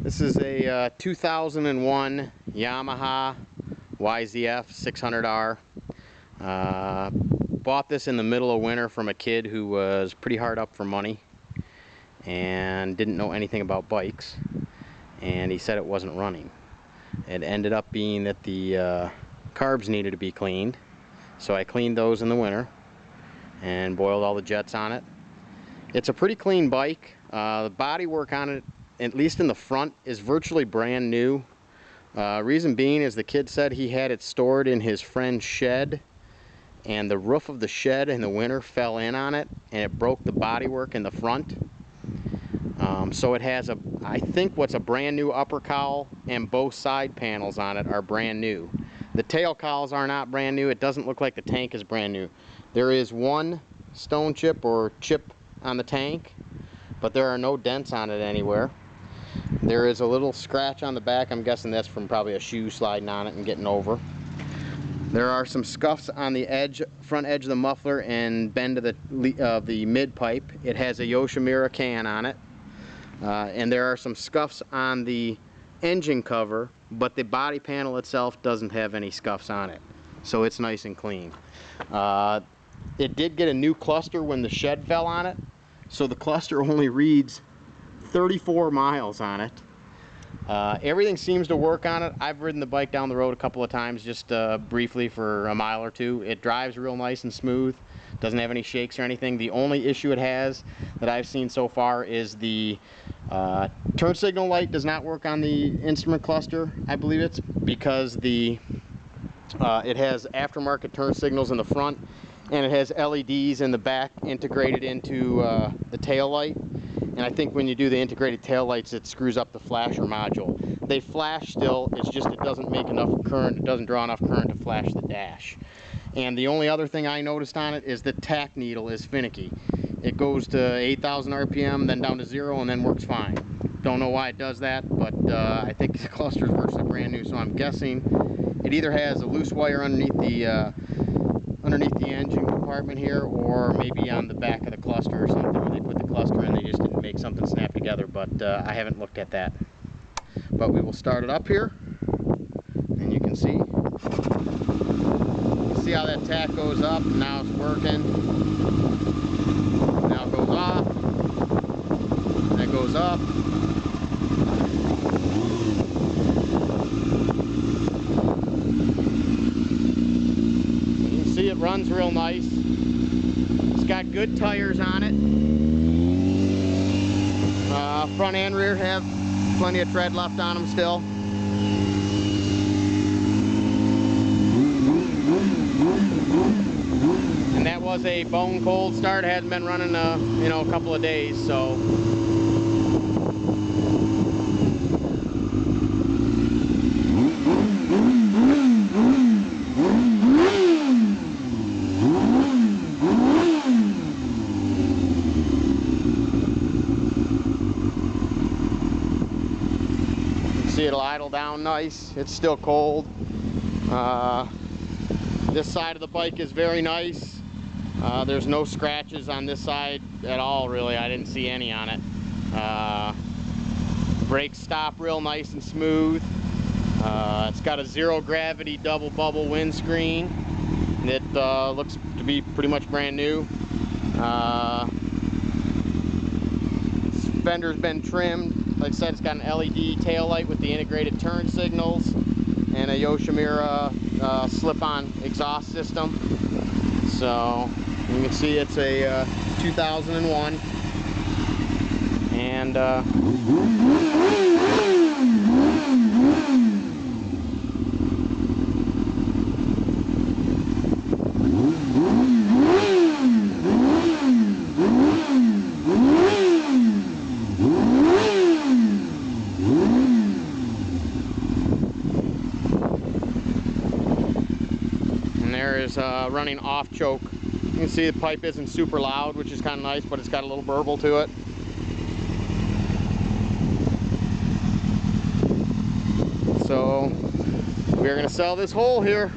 This is a 2001 Yamaha YZF600R. Bought this in the middle of winter from a kid who was pretty hard up for money and didn't know anything about bikes, and he said it wasn't running. It ended up being that the carbs needed to be cleaned, so I cleaned those in the winter and boiled all the jets on it. It's a pretty clean bike. The body work on it, at least in the front, is virtually brand new. Reason being is the kid said he had it stored in his friend's shed, and the roof of the shed in the winter fell in on it and it broke the bodywork in the front. So it has I think what's a brand new upper cowl, and both side panels on it are brand new. The tail cowls are not brand new. It doesn't look like the tank is brand new. There is one stone chip or chip on the tank, but there are no dents on it anywhere. There is a little scratch on the back. I'm guessing that's from probably a shoe sliding on it and getting over. There are some scuffs on the edge, front edge of the muffler and bend of the mid pipe. It has a Yoshimura can on it. And there are some scuffs on the engine cover, but the body panel itself doesn't have any scuffs on it. So it's nice and clean. It did get a new cluster when the shed fell on it. So the cluster only reads 34 miles on it. Everything seems to work on it. I've ridden the bike down the road a couple of times, just briefly for a mile or two. It drives real nice and smooth. Doesn't have any shakes or anything. The only issue it has that I've seen so far is the turn signal light does not work on the instrument cluster. I believe it's because it has aftermarket turn signals in the front, and it has LEDs in the back integrated into the tail light. And I think when you do the integrated tail lights, it screws up the flasher module. They flash still, it's just it doesn't make enough current, it doesn't draw enough current to flash the dash. And the only other thing I noticed on it is the tack needle is finicky. It goes to 8,000 RPM, then down to 0, and then works fine. Don't know why it does that, but I think the cluster is virtually brand new, so I'm guessing it either has a loose wire underneath the engine compartment here, or maybe on the back of the cluster or something. When they put the cluster in, they just didn't make something snap together, but I haven't looked at that. But we will start it up here, and you can see how that tack goes up. Now it's working. Now it goes off, and it goes up. See, it runs real nice. It's got good tires on it. Front and rear have plenty of tread left on them still. And that was a bone cold start. It hasn't been running you know, a couple of days, so. See, it'll idle down nice. It's still cold. This side of the bike is very nice. There's no scratches on this side at all, really. I didn't see any on it. Brakes stop real nice and smooth. It's got a zero gravity double bubble windscreen that looks to be pretty much brand new. Fender's been trimmed. Like I said, it's got an LED tail light with the integrated turn signals and a Yoshimura slip-on exhaust system. So you can see it's a 2001, and there is running off choke. You can see the pipe isn't super loud, which is kind of nice, but it's got a little burble to it. So we're going to sell this hole here.